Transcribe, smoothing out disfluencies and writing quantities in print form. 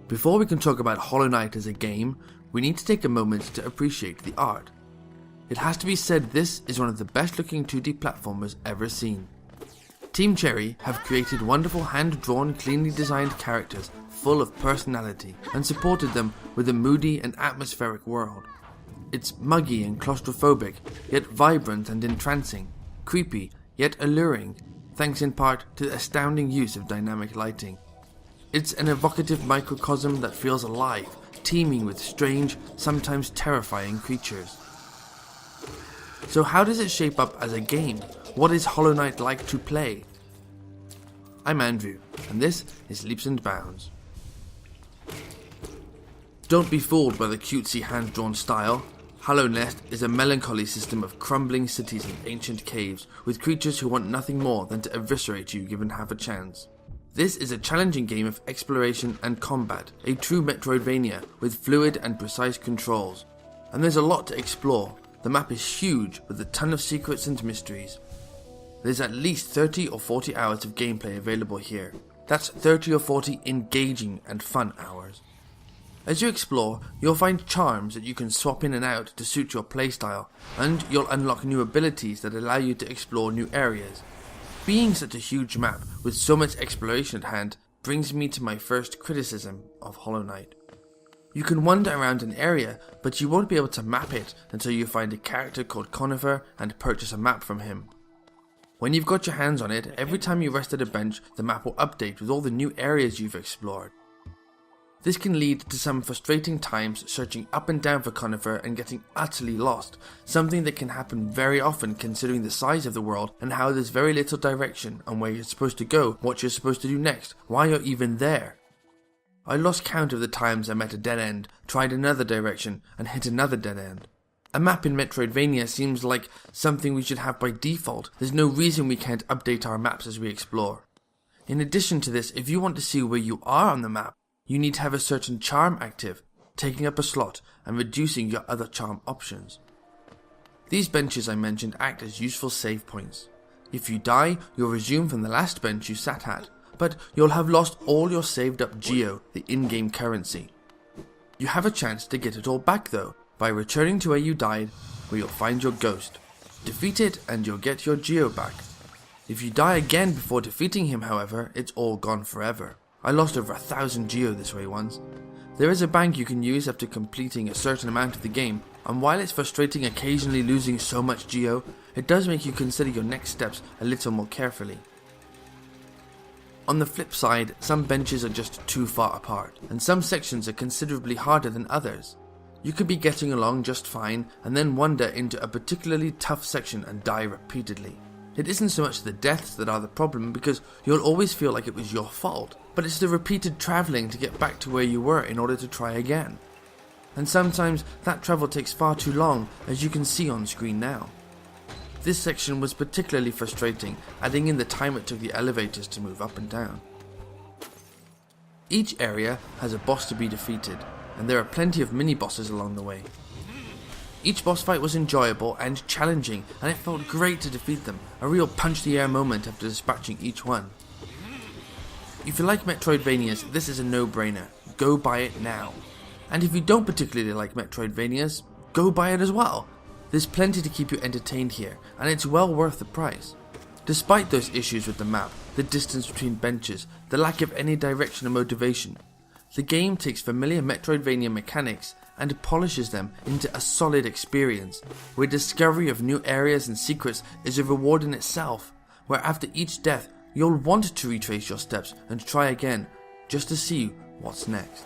Before we can talk about Hollow Knight as a game, we need to take a moment to appreciate the art. It has to be said this is one of the best looking 2D platformers ever seen. Team Cherry have created wonderful hand-drawn, cleanly designed characters full of personality and supported them with a moody and atmospheric world. It's muggy and claustrophobic, yet vibrant and entrancing, creepy yet alluring, thanks in part to the astounding use of dynamic lighting. It's an evocative microcosm that feels alive, teeming with strange, sometimes terrifying creatures. So how does it shape up as a game? What is Hollow Knight like to play? I'm Andrew, and this is Leaps and Bounds. Don't be fooled by the cutesy hand-drawn style. Hallownest is a melancholy system of crumbling cities and ancient caves, with creatures who want nothing more than to eviscerate you given half a chance. This is a challenging game of exploration and combat, a true Metroidvania with fluid and precise controls. And there's a lot to explore. The map is huge with a ton of secrets and mysteries. There's at least 30 or 40 hours of gameplay available here. That's 30 or 40 engaging and fun hours. As you explore, you'll find charms that you can swap in and out to suit your playstyle, and you'll unlock new abilities that allow you to explore new areas. Being such a huge map with so much exploration at hand brings me to my first criticism of Hollow Knight. You can wander around an area, but you won't be able to map it until you find a character called Conifer and purchase a map from him. When you've got your hands on it, every time you rest at a bench, the map will update with all the new areas you've explored. This can lead to some frustrating times searching up and down for Conifer and getting utterly lost, something that can happen very often considering the size of the world and how there's very little direction on where you're supposed to go, what you're supposed to do next, why you're even there. I lost count of the times I met a dead end, tried another direction, and hit another dead end. A map in Metroidvania seems like something we should have by default. There's no reason we can't update our maps as we explore. In addition to this, if you want to see where you are on the map, you need to have a certain charm active, taking up a slot and reducing your other charm options. These benches I mentioned act as useful save points. If you die, you'll resume from the last bench you sat at, but you'll have lost all your saved up Geo, the in-game currency. You have a chance to get it all back though, by returning to where you died, where you'll find your ghost. Defeat it and you'll get your Geo back. If you die again before defeating him however, it's all gone forever. I lost over 1,000 Geo this way once. There is a bank you can use after completing a certain amount of the game, and while it's frustrating occasionally losing so much Geo, it does make you consider your next steps a little more carefully. On the flip side, some benches are just too far apart, and some sections are considerably harder than others. You could be getting along just fine, and then wander into a particularly tough section and die repeatedly. It isn't so much the deaths that are the problem, because you'll always feel like it was your fault, but it's the repeated travelling to get back to where you were in order to try again. And sometimes that travel takes far too long, as you can see on screen now. This section was particularly frustrating, adding in the time it took the elevators to move up and down. Each area has a boss to be defeated, and there are plenty of mini-bosses along the way. Each boss fight was enjoyable and challenging, and it felt great to defeat them, a real punch-the-air moment after dispatching each one. If you like Metroidvanias, this is a no-brainer. Go buy it now. And if you don't particularly like Metroidvanias, go buy it as well. There's plenty to keep you entertained here, and it's well worth the price. Despite those issues with the map, the distance between benches, the lack of any direction or motivation, the game takes familiar Metroidvania mechanics and polishes them into a solid experience, where discovery of new areas and secrets is a reward in itself, where after each death you'll want to retrace your steps and try again, just to see what's next.